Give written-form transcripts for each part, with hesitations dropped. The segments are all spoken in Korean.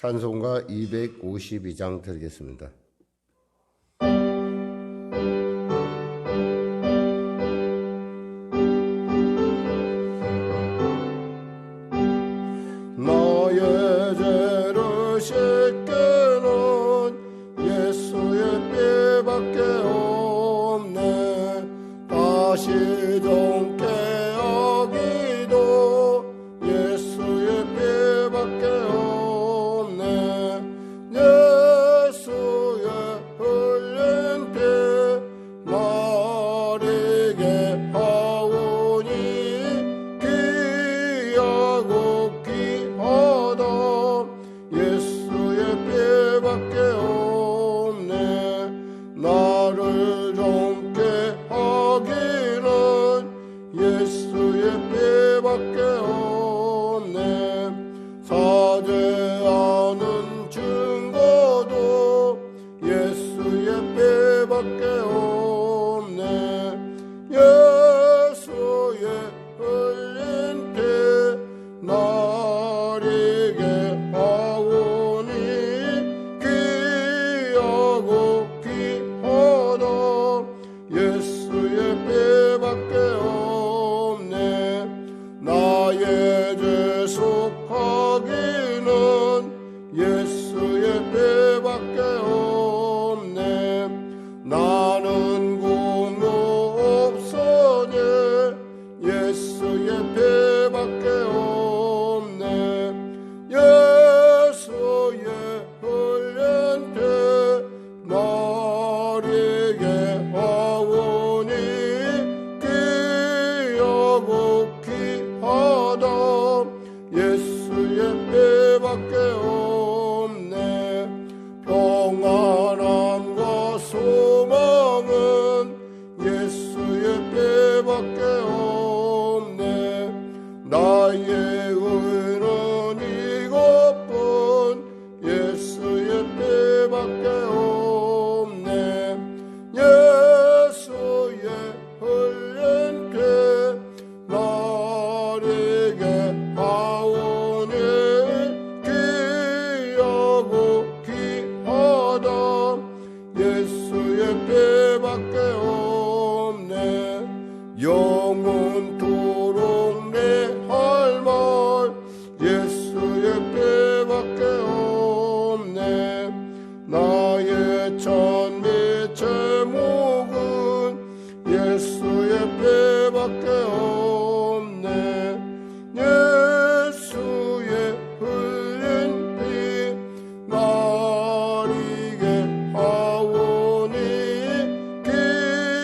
찬송가 252장 드리겠습니다. 나의 죄를 씻기는 예수의 피밖에 없네. 다시 정케 하기도 예수의 피밖에 없네. 예수의 흘린 피 나리게 하오니 귀하고 귀하다. 예수의 피밖에 없네. 나를 정케 하기는 예수의 피밖에 없네. 사죄하는 증거도 예수의 피밖에 없네. 예수의 흘린 피 나리게 하오니 귀하고 귀하다. 예수의 피밖에 없네. 나의 죄 속하기는 예수의 피밖에 없네. 나는 공로 없으니 예수의 피밖에 없네. 예수의 흘린 피 나리게 하오니 귀하고 귀하다. 예수의 피밖에 없네. 평안함과 소망은 예수의 피밖에 없네. 나의 의는 이것뿐 예수의 피밖에 없네. 예수의 흘린 피 나리게 하오니 귀하고 귀하다. 예수의 피밖에 없네. 영원토록 내 할 말 예수의 피밖에 없네. 나의 찬미 제목은 예수의 피밖에 없네. 예수의 흘린 피 나리게 하오니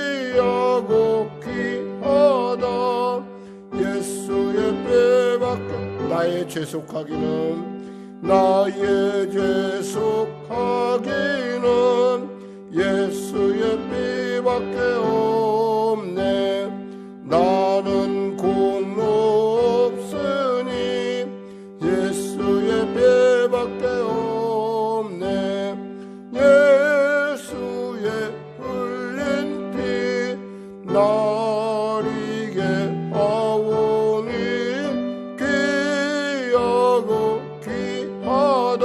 귀하고 귀하다. 예수의 피밖에. 나의 죄 속하기는 나의 죄 속하기는 예수의 피밖에 없네. 나는 공로 없으니 예수의 피밖에 없네. 예수의 흘린 피 나리게 하오니 귀하고 귀하다.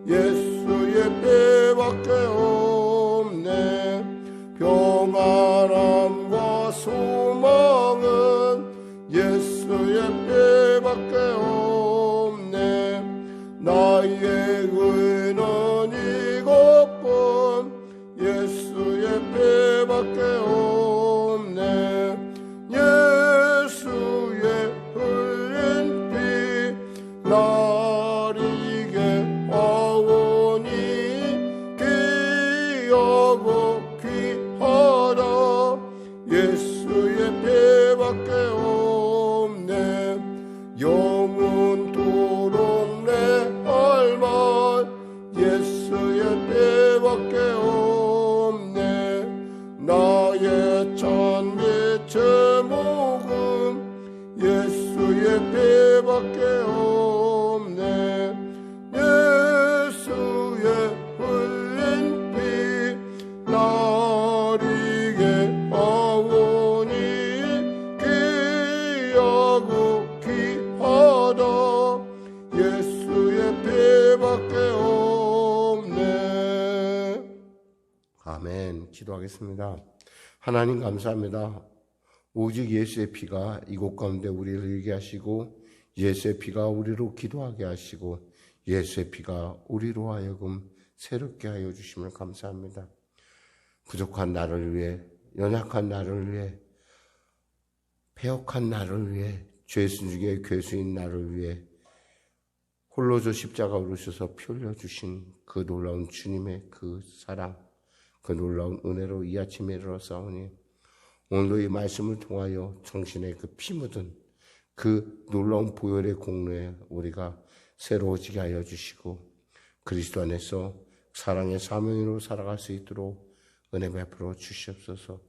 예수의 피밖에 없네. 평안함과 소망은 예수의 피밖에 없네. 나의 의는 이것뿐 예수의 피밖에 없네. 예수의 흘린 피 나리게 하오니 귀하고 귀하다. 예수의 피밖에 없네. 영원토록 내 할 말 예수의 피밖에 없네. 나의 찬미 제목은 예수의 피밖에 없네. 기도하겠습니다. 하나님 감사합니다. 오직 예수의 피가 이곳 가운데 우리를 일게 하시고 예수의 피가 우리로 기도하게 하시고 예수의 피가 우리로 하여금 새롭게 하여 주심을 감사합니다. 부족한 나를 위해, 연약한 나를 위해, 패역한 나를 위해, 죄수 중에 괴수인 나를 위해 홀로 저 십자가 오르셔서 피 흘려주신 그 놀라운 주님의 그 사랑, 그 놀라운 은혜로 이 아침에 일어나사오니 오늘도 이 말씀을 통하여 정신에 그 피 묻은 그 놀라운 보혈의 공로에 우리가 새로워지게 하여 주시고 그리스도 안에서 사랑의 사명으로 살아갈 수 있도록 은혜 베풀어 주시옵소서.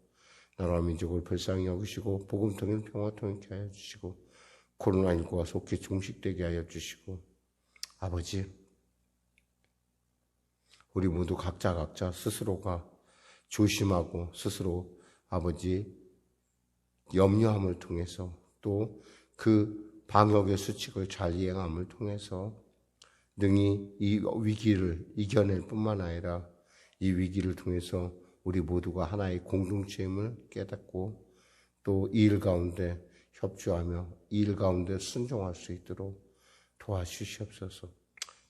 나라와 민족을 불쌍히 여기시고 복음통일 평화통일케 하여 주시고 코로나19가 속히 종식되게 하여 주시고 아버지, 우리 모두 각자 스스로가 조심하고 스스로 아버지 염려함을 통해서 또 그 방역의 수칙을 잘 이행함을 통해서 능히 이 위기를 이겨낼 뿐만 아니라 이 위기를 통해서 우리 모두가 하나의 공동체임을 깨닫고 또 이 일 가운데 협조하며 이 일 가운데 순종할 수 있도록 도와주시옵소서.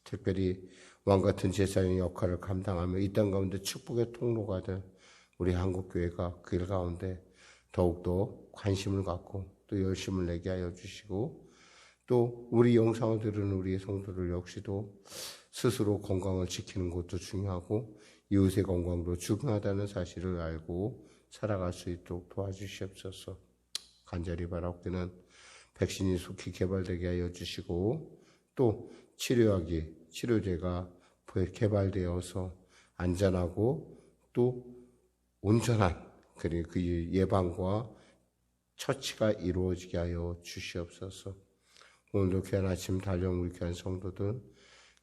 특별히 왕같은 제사장의 역할을 감당하며 이 땅 가운데 축복의 통로가 될 우리 한국교회가 그 일 가운데 더욱더 관심을 갖고 또 열심을 내게 하여 주시고 또 우리 영상을 들은 우리 성도들 역시도 스스로 건강을 지키는 것도 중요하고 이웃의 건강도 중요하다는 사실을 알고 살아갈 수 있도록 도와주시옵소서. 간절히 바라옵기는 백신이 속히 개발되게 하여 주시고 또 치료제가 개발되어서 안전하고 또 온전한 그리고 그 예방과 처치가 이루어지게 하여 주시옵소서. 오늘도 귀한 아침 달려온 우리 귀한 성도들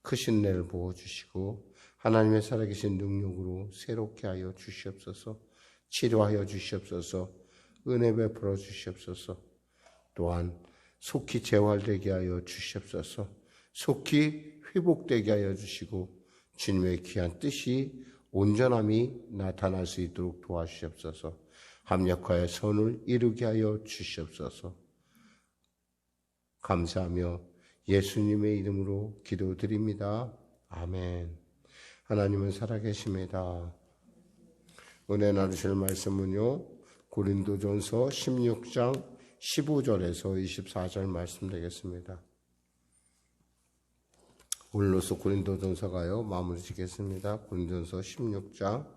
크신 은혜를 부어주시고 하나님의 살아계신 능력으로 새롭게 하여 주시옵소서. 치료하여 주시옵소서. 은혜 베풀어 주시옵소서. 또한 속히 재활되게 하여 주시옵소서. 속히 회복되게 하여 주시고 주님의 귀한 뜻이 온전함이 나타날 수 있도록 도와주시옵소서. 합력하여 선을 이루게 하여 주시옵소서. 감사하며 예수님의 이름으로 기도드립니다. 아멘. 하나님은 살아계십니다. 은혜 나누실 말씀은요, 고린도전서 16장 15절에서 24절 말씀 되겠습니다. 오늘로서 고린도전서가요 마무리 짓겠습니다. 고린도전서 16장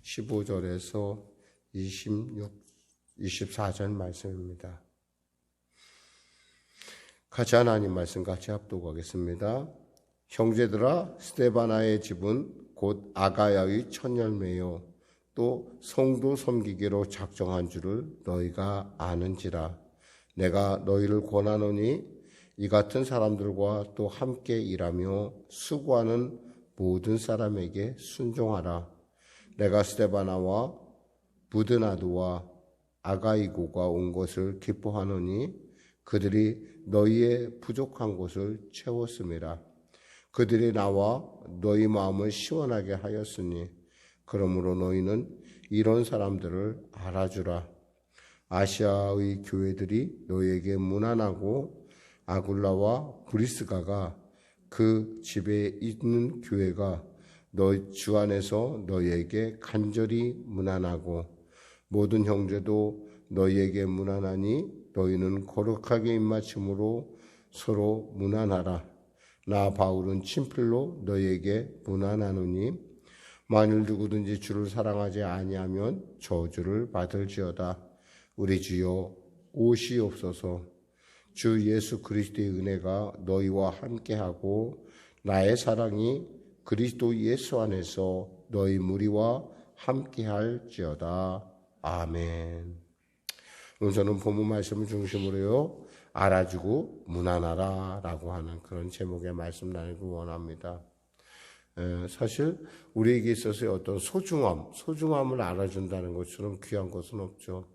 15절에서 24절 말씀입니다. 같이 하나님 말씀 같이 합독하겠습니다. 형제들아, 스데바나의 집은 곧 아가야의 첫 열매요 또 성도 섬기기로 작정한 줄을 너희가 아는지라. 내가 너희를 권하노니 이 같은 사람들과 또 함께 일하며 수고하는 모든 사람에게 순종하라. 내가 스데바나와 부드나두와 아가이고가 온 것을 기뻐하노니 그들이 너희의 부족한 곳을 채웠음이라. 그들이 나와 너희 마음을 시원하게 하였으니 그러므로 너희는 이런 사람들을 알아주라. 아시아의 교회들이 너희에게 무난하고 아굴라와 브리스가가 그 집에 있는 교회가 너희 주 안에서 너희에게 간절히 무난하고 모든 형제도 너희에게 무난하니 너희는 거룩하게 입맞춤으로 서로 무난하라. 나 바울은 친필로 너희에게 무난하노니 만일 누구든지 주를 사랑하지 아니하면 저주를 받을지어다. 우리 주여 오시옵소서. 주 예수 그리스도의 은혜가 너희와 함께하고 나의 사랑이 그리스도 예수 안에서 너희 무리와 함께할지어다. 아멘. 오늘 저는 본문 말씀을 중심으로요 알아주고 무난하라 라고 하는 그런 제목의 말씀 나누기 원합니다. 사실 우리에게 있어서의 어떤 소중함을 알아준다는 것처럼 귀한 것은 없죠.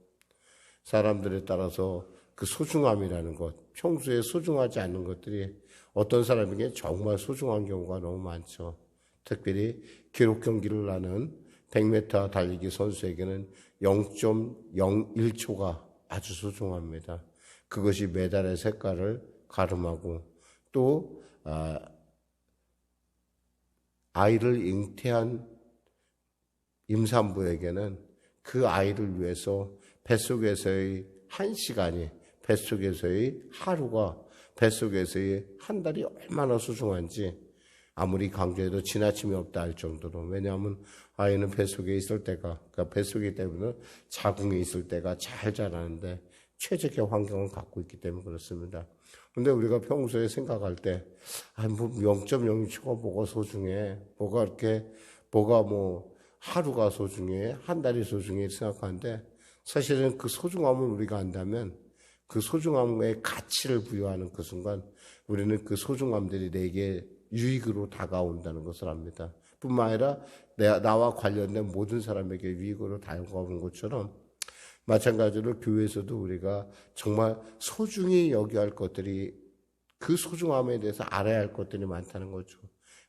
사람들에 따라서 그 소중함이라는 것, 평소에 소중하지 않는 것들이 어떤 사람에게 정말 소중한 경우가 너무 많죠. 특별히 기록 경기를 하는 100m 달리기 선수에게는 0.01초가 아주 소중합니다. 그것이 메달의 색깔을 가름하고 또 아이를 잉태한 임산부에게는 그 아이를 위해서 뱃속에서의 한 시간이, 뱃속에서의 하루가, 뱃속에서의 한 달이 얼마나 소중한지 아무리 강조해도 지나침이 없다 할 정도로. 왜냐하면 아이는 뱃속에 있을 때가, 그러니까 뱃속이기 때문에 자궁에 있을 때가 잘 자라는데 최적의 환경을 갖고 있기 때문에 그렇습니다. 근데 우리가 평소에 생각할 때, 뭐 0.0초가 뭐가 소중해? 뭐가 하루가 소중해? 한 달이 소중해? 생각하는데 사실은 그 소중함을 우리가 안다면 그 소중함의 가치를 부여하는 그 순간 우리는 그 소중함들이 내게 유익으로 다가온다는 것을 압니다. 뿐만 아니라 나와 관련된 모든 사람에게 유익으로 다가오는 것처럼 마찬가지로 교회에서도 우리가 정말 소중히 여겨야 할 것들이, 그 소중함에 대해서 알아야 할 것들이 많다는 거죠.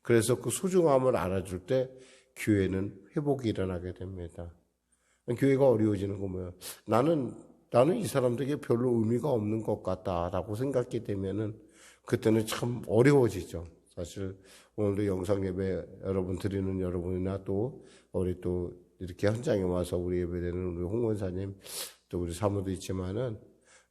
그래서 그 소중함을 알아줄 때 교회는 회복이 일어나게 됩니다. 교회가 어려워지는 건 뭐예요? 나는 이 사람들에게 별로 의미가 없는 것 같다라고 생각이 되면은 그때는 참 어려워지죠. 사실 오늘도 영상 예배 여러분 드리는 여러분이나 또 우리 또 이렇게 현장에 와서 우리 예배드리는 우리 홍 원사님 또 우리 사모도 있지만은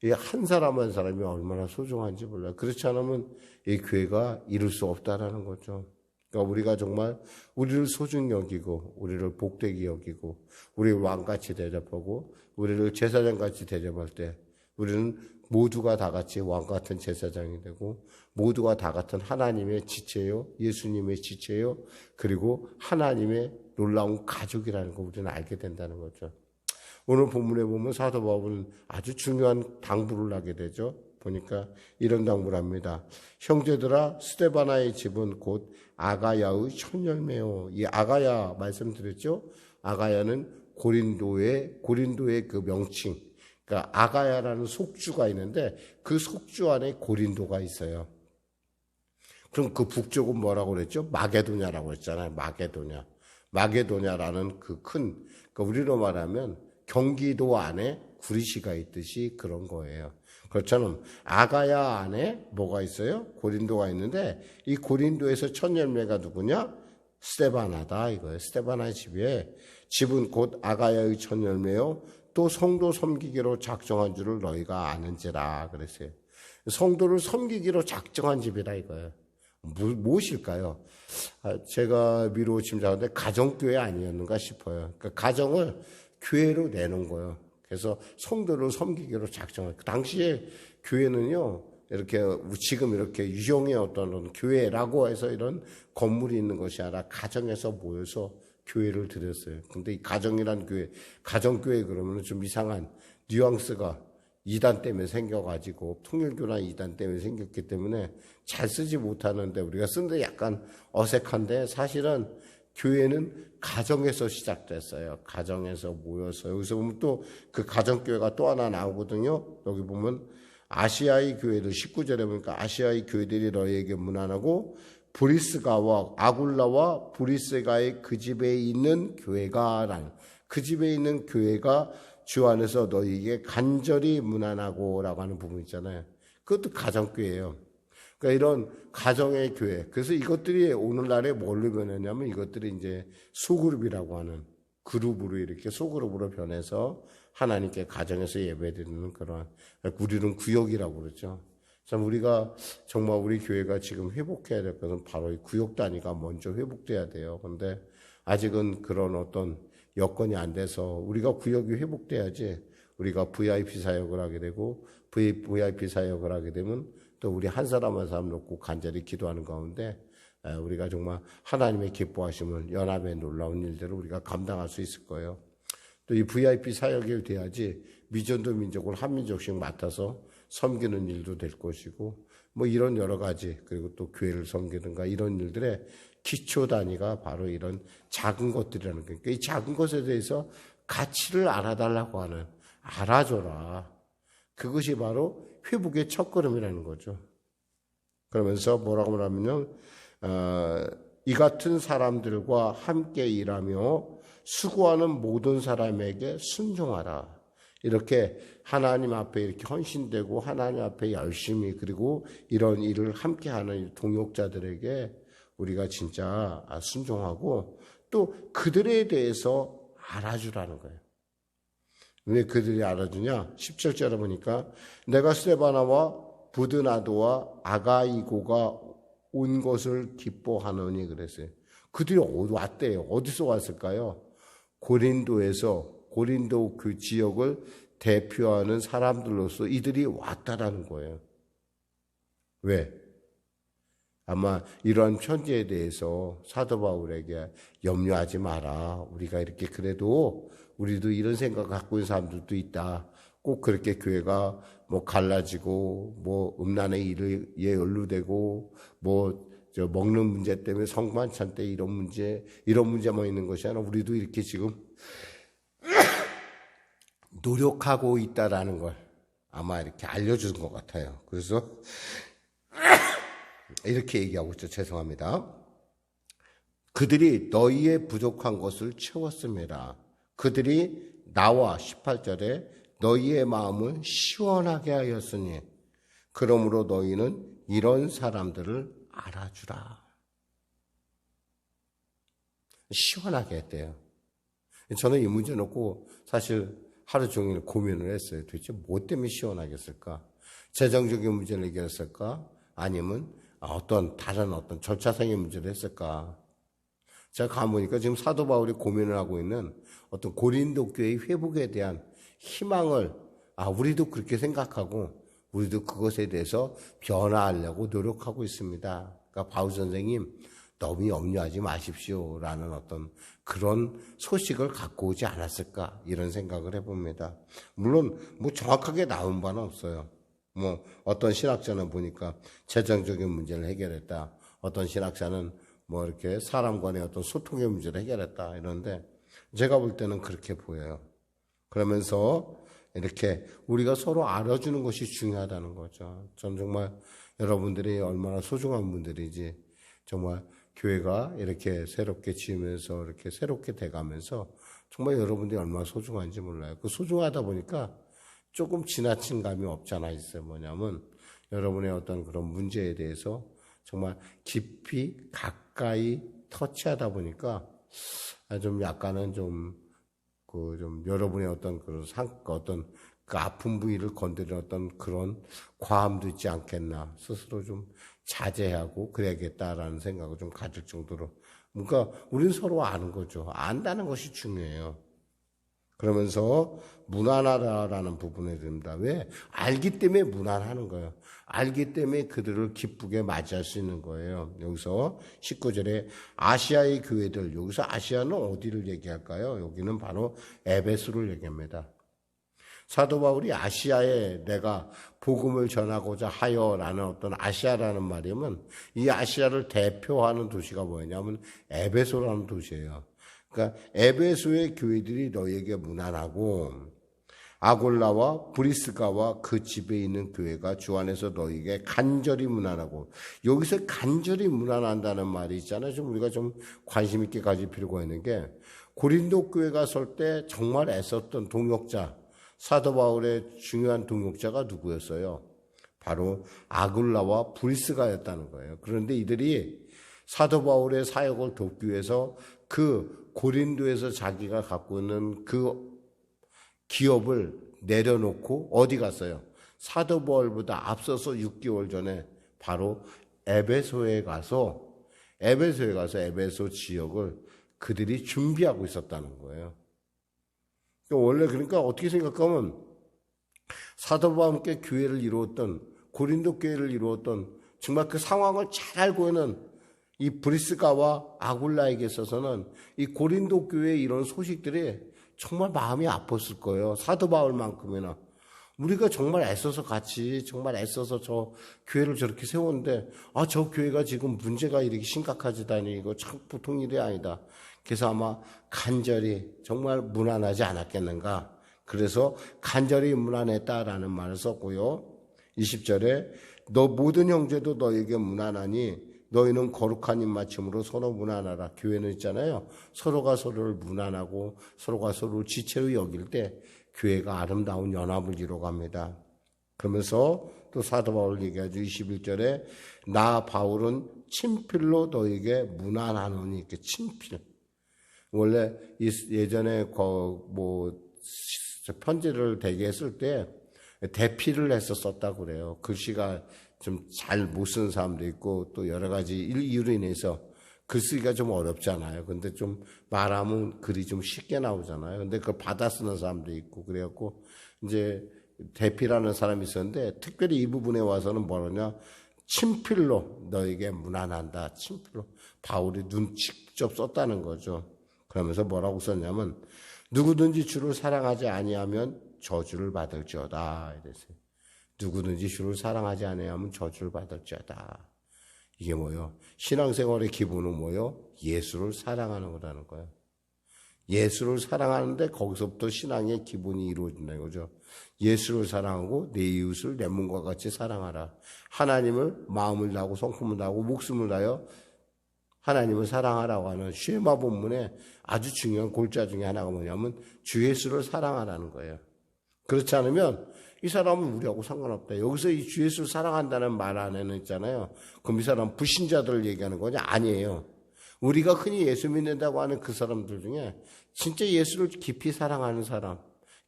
이 한 사람 한 사람이 얼마나 소중한지 몰라요. 그렇지 않으면 이 교회가 이룰 수 없다라는 거죠. 그러니까 우리가 정말 우리를 소중히 여기고 우리를 복되게 여기고 우리를 왕같이 대접하고 우리를 제사장같이 대접할 때 우리는 모두가 다 같이 왕같은 제사장이 되고 모두가 다 같은 하나님의 지체요, 예수님의 지체요, 그리고 하나님의 놀라운 가족이라는 걸 우리는 알게 된다는 거죠. 오늘 본문에 보면 사도 바울은 아주 중요한 당부를 하게 되죠. 보니까 이런 당부를 합니다. 형제들아, 스데바나의 집은 곧 아가야의 첫 열매요. 이 아가야 말씀드렸죠. 아가야는 고린도의 그 명칭. 그러니까 아가야라는 속주가 있는데 그 속주 안에 고린도가 있어요. 그럼 그 북쪽은 뭐라고 그랬죠? 마게도냐라고 했잖아요. 마게도냐라는 그 큰, 그러니까 우리로 말하면 경기도 안에 구리시가 있듯이 그런 거예요. 그렇잖아요. 아가야 안에 뭐가 있어요? 고린도가 있는데 이 고린도에서 첫 열매가 누구냐? 스데바나다 이거예요. 스데바나의 집은 곧 아가야의 첫 열매요. 또 성도 섬기기로 작정한 줄을 너희가 아는지라 그랬어요. 성도를 섬기기로 작정한 집이라 이거예요. 무엇일까요? 제가 미루어 짐작하는데 가정교회 아니었는가 싶어요. 그러니까 가정을 교회로 내놓은 거예요. 그래서 성도를 섬기기로 작정한. 그 당시에 교회는요, 이렇게 지금 이렇게 유형의 어떤 교회라고 해서 이런 건물이 있는 것이 아니라 가정에서 모여서 교회를 드렸어요. 근데 이 가정이란 교회, 가정교회 그러면 좀 이상한 뉘앙스가 이단 때문에 생겨가지고 통일교란 이단 때문에 생겼기 때문에 잘 쓰지 못하는데 우리가 쓰는데 약간 어색한데 사실은 교회는 가정에서 시작됐어요. 가정에서 모여서 여기서 보면 또 그 가정교회가 또 하나 나오거든요. 여기 보면 아시아의 교회들 19절에 보니까 아시아의 교회들이 너희에게 문안하고 브리스가와 아굴라와 브리스가의 그 집에 있는 교회가 그 집에 있는 교회가 주 안에서 너희에게 간절히 문안하고 라고 하는 부분 있잖아요. 그것도 가정교회예요. 그러니까 이런 가정의 교회. 그래서 이것들이 오늘날에 뭘로 변했냐면 이것들이 이제 소그룹이라고 하는 그룹으로 이렇게 소그룹으로 변해서 하나님께 가정에서 예배드리는 그런, 우리는 구역이라고 그러죠. 참 우리가 정말 우리 교회가 지금 회복해야 될 것은 바로 이 구역 단위가 먼저 회복돼야 돼요. 그런데 아직은 그런 어떤 여건이 안 돼서 우리가 구역이 회복돼야지 우리가 VIP 사역을 하게 되고 VIP 사역을 하게 되면 또 우리 한 사람 한 사람 놓고 간절히 기도하는 가운데 우리가 정말 하나님의 기뻐하심을 연합의 놀라운 일들을 우리가 감당할 수 있을 거예요. 또 이 VIP 사역이 돼야지 미전도 민족을 한 민족씩 맡아서 섬기는 일도 될 것이고 뭐 이런 여러 가지 그리고 또 교회를 섬기든가 이런 일들의 기초 단위가 바로 이런 작은 것들이라는 거예요. 그러니까 이 작은 것에 대해서 가치를 알아달라고 하는 알아줘라. 그것이 바로 회복의 첫걸음이라는 거죠. 그러면서 뭐라고 말하면요. 이 같은 사람들과 함께 일하며 수고하는 모든 사람에게 순종하라. 이렇게 하나님 앞에 이렇게 헌신되고 하나님 앞에 열심히 그리고 이런 일을 함께하는 동역자들에게 우리가 진짜 순종하고 또 그들에 대해서 알아주라는 거예요. 왜 그들이 알아주냐? 17절에 보니까 내가 스데바나와 부드나도와 아가이고가 온 것을 기뻐하노니 그랬어요. 그들이 왔대요. 어디서 왔을까요? 고린도 그 지역을 대표하는 사람들로서 이들이 왔다라는 거예요. 왜? 아마 이러한 편지에 대해서 사도 바울에게 염려하지 마라. 우리가 이렇게 그래도 우리도 이런 생각 갖고 있는 사람들도 있다. 꼭 그렇게 교회가 뭐 갈라지고 뭐 음란의 일에 연루되고 뭐 먹는 문제 때문에 성만찬 때 이런 문제만 있는 것이 아니라 우리도 이렇게 지금 노력하고 있다라는 걸 아마 이렇게 알려주는 것 같아요. 그래서 이렇게 얘기하고 있죠. 죄송합니다. 그들이 너희의 부족한 것을 채웠음이라. 그들이 나와 18절에 너희의 마음을 시원하게 하였으니 그러므로 너희는 이런 사람들을 알아주라. 시원하게 했대요. 저는 이 문제 놓고 사실 하루 종일 고민을 했어요. 도대체 뭐 때문에 시원하게 했을까? 재정적인 문제를 해결했을까? 아니면 다른 절차상의 문제를 했을까? 제가 가보니까 지금 사도 바울이 고민을 하고 있는 어떤 고린도 교회의 회복에 대한 희망을 우리도 그렇게 생각하고 우리도 그것에 대해서 변화하려고 노력하고 있습니다. 그러니까 바울 선생님 너무 염려하지 마십시오라는 어떤 그런 소식을 갖고 오지 않았을까 이런 생각을 해봅니다. 물론 뭐 정확하게 나온 바는 없어요. 뭐 어떤 신학자는 보니까 재정적인 문제를 해결했다. 어떤 신학자는 뭐 이렇게 사람 간의 어떤 소통의 문제를 해결했다. 이런데 제가 볼 때는 그렇게 보여요. 그러면서 이렇게 우리가 서로 알아주는 것이 중요하다는 거죠. 전 정말 여러분들이 얼마나 소중한 분들이지 정말 교회가 이렇게 새롭게 지으면서 이렇게 새롭게 돼가면서 정말 여러분들이 얼마나 소중한지 몰라요. 그 소중하다 보니까 조금 지나친 감이 없잖아 있어요. 뭐냐면 여러분의 어떤 그런 문제에 대해서 정말 깊이 가까이 터치하다 보니까 좀 약간은 좀 여러분의 어떤 그 아픈 부위를 건드리는 어떤 그런 과함도 있지 않겠나 스스로 좀 자제하고 그래야겠다라는 생각을 좀 가질 정도로 그러니까 우리는 서로 아는 거죠. 안다는 것이 중요해요. 그러면서 무난하다라는 부분에 듭니다. 왜? 알기 때문에 무난하는 거예요. 알기 때문에 그들을 기쁘게 맞이할 수 있는 거예요. 여기서 19절에 아시아의 교회들, 여기서 아시아는 어디를 얘기할까요? 여기는 바로 에베소를 얘기합니다. 사도 바울이 아시아에 내가 복음을 전하고자 하여라는 어떤 아시아라는 말이면 이 아시아를 대표하는 도시가 뭐냐면 에베소라는 도시예요. 그러니까 에베소의 교회들이 너희에게 무난하고 아골라와 브리스가와 그 집에 있는 교회가 주 안에서 너희에게 간절히 무난하고 여기서 간절히 무난한다는 말이 있잖아요. 좀 우리가 좀 관심 있게 가질 필요가 있는 게 고린도 교회가 설 때 정말 애썼던 동역자 사도 바울의 중요한 동역자가 누구였어요? 바로 아굴라와 브리스가였다는 거예요. 그런데 이들이 사도 바울의 사역을 돕기 위해서 그 고린도에서 자기가 갖고 있는 그 기업을 내려놓고 어디 갔어요? 사도 바울보다 앞서서 6개월 전에 바로 에베소에 가서 에베소 지역을 그들이 준비하고 있었다는 거예요. 원래 그러니까 어떻게 생각하면 사도 바울과 함께 교회를 이루었던 고린도 교회를 이루었던 정말 그 상황을 잘 알고 있는 이 브리스가와 아굴라에게 있어서는 이 고린도 교회의 이런 소식들이 정말 마음이 아팠을 거예요. 사도 바울만큼이나. 우리가 정말 애써서 정말 애써서 저 교회를 저렇게 세웠는데 저 교회가 지금 문제가 이렇게 심각하지다니 이거 참 보통 일이 아니다. 그래서 아마 간절히 정말 무난하지 않았겠는가. 그래서 간절히 무난했다라는 말을 썼고요. 20절에 너 모든 형제도 너에게 무난하니 너희는 거룩한 입맞춤으로 서로 무난하라. 교회는 있잖아요. 서로가 서로를 무난하고 서로가 서로를 지체로 여길 때 교회가 아름다운 연합을 이뤄갑니다. 그러면서 또 사도 바울 얘기하죠. 21절에 나 바울은 친필로 너에게 문안하노니. 이렇게 친필. 원래 예전에 편지를 대개 했을 때 대필을 해서 썼다고 그래요. 글씨가 좀 잘 못 쓰는 사람도 있고 또 여러 가지 이유로 인해서 글쓰기가 좀 어렵잖아요. 근데 좀 말하면 글이 좀 쉽게 나오잖아요. 근데 그걸 받아 쓰는 사람도 있고 그래갖고 이제 대필하는 사람이 있었는데 특별히 이 부분에 와서는 뭐냐, 친필로 너에게 문안한다. 친필로 바울이 직접 썼다는 거죠. 그러면서 뭐라고 썼냐면 누구든지 주를 사랑하지 아니하면 저주를 받을지어다 이랬어요. 누구든지 주를 사랑하지 아니하면 저주를 받을지어다. 이게 뭐요? 신앙생활의 기본은 뭐요? 예수를 사랑하는 거라는 거예요. 예수를 사랑하는데 거기서부터 신앙의 기본이 이루어진다는 거죠. 예수를 사랑하고 내 이웃을 내 몸과 같이 사랑하라. 하나님을 마음을 다하고 성품을 다하고 목숨을 다하여 하나님을 사랑하라고 하는 쉐마 본문에 아주 중요한 골자 중에 하나가 뭐냐면 주 예수를 사랑하라는 거예요. 그렇지 않으면 이 사람은 우리하고 상관없다. 여기서 이 주 예수를 사랑한다는 말 안에는 있잖아요. 그럼 이 사람 불신자들을 얘기하는 거냐? 아니에요. 우리가 흔히 예수 믿는다고 하는 그 사람들 중에 진짜 예수를 깊이 사랑하는 사람,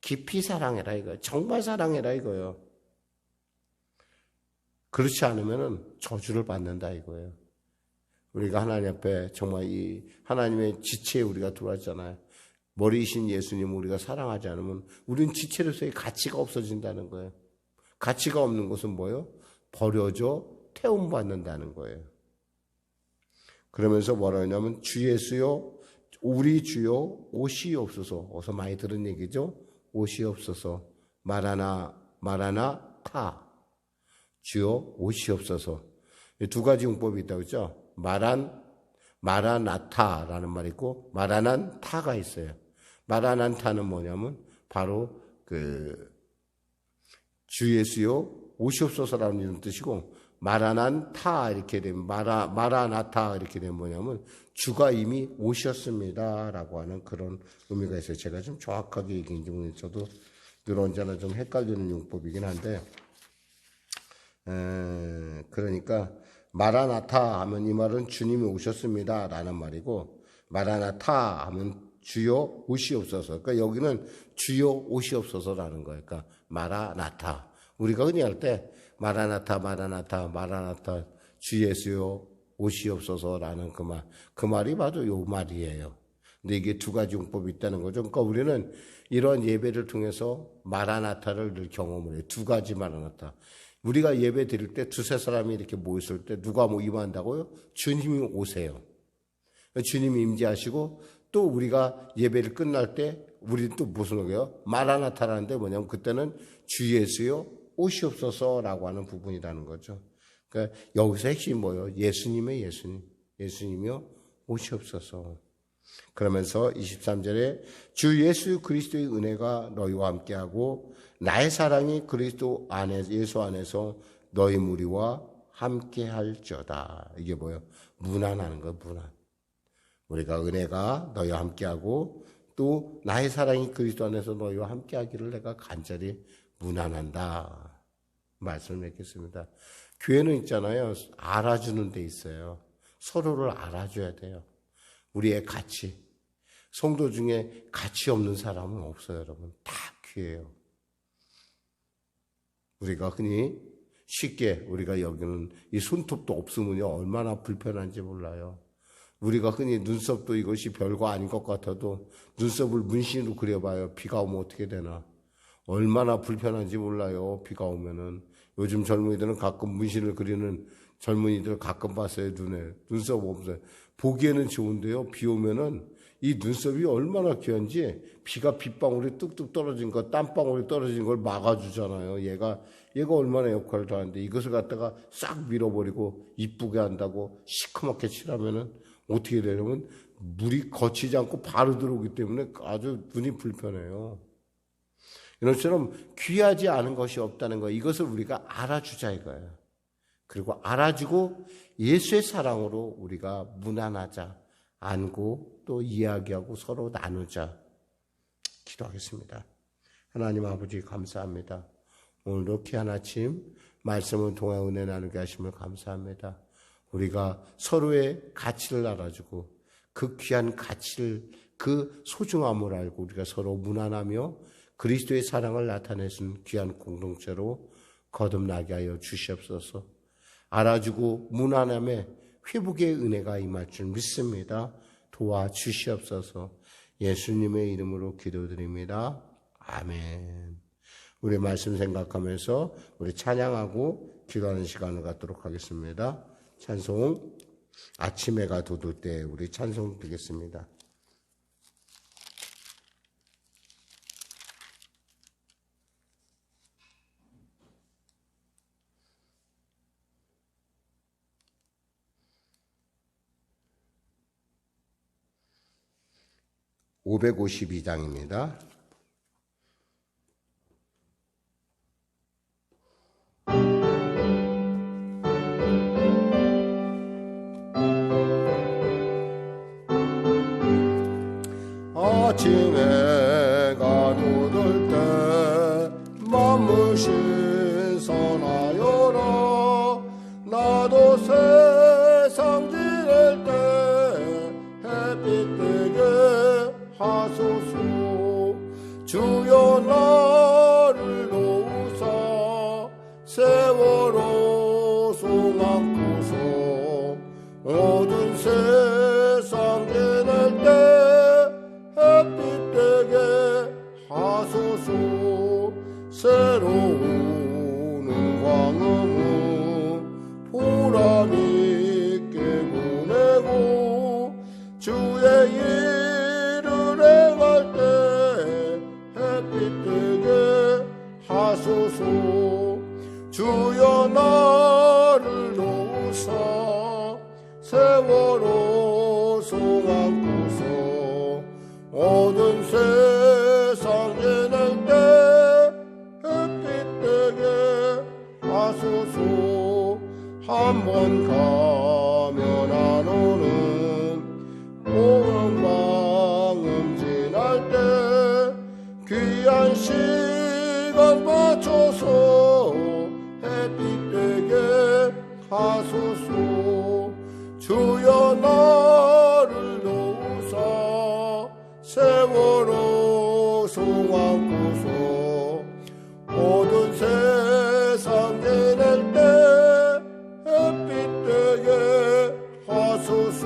깊이 사랑해라 이거예요. 정말 사랑해라 이거예요. 그렇지 않으면 저주를 받는다 이거예요. 우리가 하나님 앞에 정말 이 하나님의 지체에 우리가 들어왔잖아요. 머리이신 예수님을 우리가 사랑하지 않으면 우리는 지체로서의 가치가 없어진다는 거예요. 가치가 없는 것은 뭐예요? 버려져 태움받는다는 거예요. 그러면서 뭐라 하냐면 주 예수요 우리 주요 오시옵소서. 어서 많이 들은 얘기죠. 오시옵소서. 마라나 타. 주요 오시옵소서. 두 가지 용법이 있다고 했죠. 마라나타라는 말이 있고 마라난타가 있어요. 마라난타는 뭐냐면 바로 주 예수요 오시옵소서라는 이런 뜻이고 마라난타 이렇게 되면 마라나타 이렇게 되면 뭐냐면 주가 이미 오셨습니다라고 하는 그런 의미가 있어요. 제가 좀 정확하게 얘기인지 모르겠어도 늘 언제나 좀 헷갈리는 용법이긴 한데 그러니까 마라나타 하면 이 말은 주님이 오셨습니다라는 말이고 마라나타 하면 주여 오시옵소서. 그러니까 여기는 주여 오시옵소서라는 거예요. 그러니까 마라나타. 우리가 흔히 할 때 마라나타 주 예수여 오시옵소서라는 그 말이 바로 요 말이에요. 근데 이게 두 가지 용법이 있다는 거죠. 그러니까 우리는 이러한 예배를 통해서 마라나타를 늘 경험을 해요. 두 가지 마라나타. 우리가 예배 드릴 때 두세 사람이 이렇게 모였을 때 누가 임한다고요? 주님이 오세요. 주님이 임재하시고 또 우리가 예배를 끝날 때 우리는 또 무슨 거예요? 마라나타라는데 뭐냐면 그때는 주 예수요 오시옵소서라고 하는 부분이라는 거죠. 그러니까 여기서 핵심이 뭐예요? 예수님이요 오시옵소서. 그러면서 23절에 주 예수 그리스도의 은혜가 너희와 함께하고 나의 사랑이 그리스도 안에 예수 안에서 너희 무리와 함께할지어다. 이게 뭐예요? 문안하는 거예요. 문안. 우리가 은혜가 너희와 함께하고 또 나의 사랑이 그리스도 안에서 너희와 함께하기를 내가 간절히 문안한다. 말씀을 맺겠습니다. 교회는 있잖아요. 알아주는 데 있어요. 서로를 알아줘야 돼요. 우리의 가치. 성도 중에 가치 없는 사람은 없어요, 여러분. 다 귀해요. 우리가 흔히 쉽게 우리가 여기는 이 손톱도 없으면요 얼마나 불편한지 몰라요. 우리가 흔히 눈썹도 이것이 별거 아닌 것 같아도 눈썹을 문신으로 그려봐요. 비가 오면 어떻게 되나. 얼마나 불편한지 몰라요. 비가 오면은. 요즘 젊은이들은 가끔 문신을 그리는 젊은이들 가끔 봤어요. 눈썹 없어요. 보기에는 좋은데요. 비 오면은 이 눈썹이 얼마나 귀한지 비가 빗방울이 뚝뚝 떨어진 거, 땀방울이 떨어진 걸 막아주잖아요. 얘가 얼마나 역할을 더 하는데 이것을 갖다가 싹 밀어버리고 이쁘게 한다고 시커멓게 칠하면은 어떻게 되냐면 물이 거치지 않고 바로 들어오기 때문에 아주 눈이 불편해요. 이런 것처럼 귀하지 않은 것이 없다는 거 이것을 우리가 알아주자 이거예요. 그리고 알아주고 예수의 사랑으로 우리가 무난하자, 안고 또 이야기하고 서로 나누자. 기도하겠습니다. 하나님 아버지 감사합니다. 오늘도 귀한 아침 말씀을 통해 은혜 나누게 하심을 감사합니다. 우리가 서로의 가치를 알아주고 그 귀한 가치를, 그 소중함을 알고 우리가 서로 무난하며 그리스도의 사랑을 나타내는 귀한 공동체로 거듭나게 하여 주시옵소서. 알아주고 무난함에 회복의 은혜가 임할 줄 믿습니다. 도와주시옵소서. 예수님의 이름으로 기도드립니다. 아멘. 우리 말씀 생각하면서 우리 찬양하고 기도하는 시간을 갖도록 하겠습니다. 찬송, 아침 해가 돋을 때 우리 찬송 드리겠습니다. (552장입니다) 아침 해가 돋을 때 맘무신 선하여라. 나도 세상 지낼 때 햇빛 되게 하소서. 주여 나를 도우사 세월호 송악구소. 모든 세상 지낼 때 햇빛 되게 하소서. 새로운 광음은 보람 있게 보내고 주의 일을 행할 때 햇빛 되게 하소서. 주여 나를 도우사 세월호 송악구소. 모든 세상 지낼 때 햇빛 되게 하소서. 한 번 가면 안 오는 오는 방음 지날 때 귀한 시간 맞춰서 햇빛 되게 하소서. 주여 나를 도우사 세월호 송악구소. 모든 세상 지낼 때 햇빛 되게 하소서.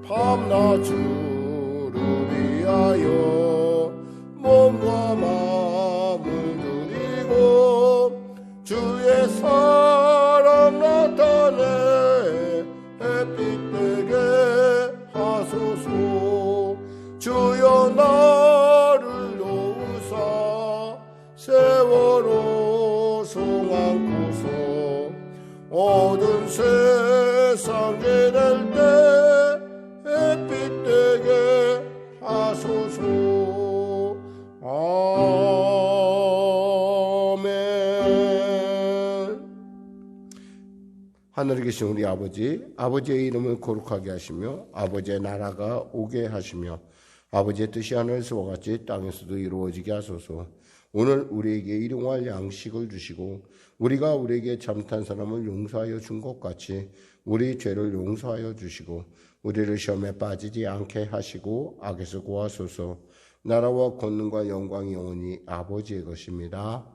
밤낮 주를 위하여 몸과 마음을 드리고 주의 사랑 나타내 햇빛 되게 하소서. 주여 나를 도우사 세월호 송악구소. 모든 세상 지낼 때 햇빛 되게 하소서. 아멘. 하늘에 계신 우리 아버지, 아버지의 이름을 거룩하게 하시며 아버지의 나라가 오게 하시며 아버지의 뜻이 하늘에서와 같이 땅에서도 이루어지게 하소서. 오늘 우리에게 일용할 양식을 주시고 우리가 우리에게 잘못한 사람을 용서하여 준 것 같이 우리 죄를 용서하여 주시고 우리를 시험에 빠지지 않게 하시고 악에서 구하소서. 나라와 권능과 영광이 영원히 아버지의 것입니다.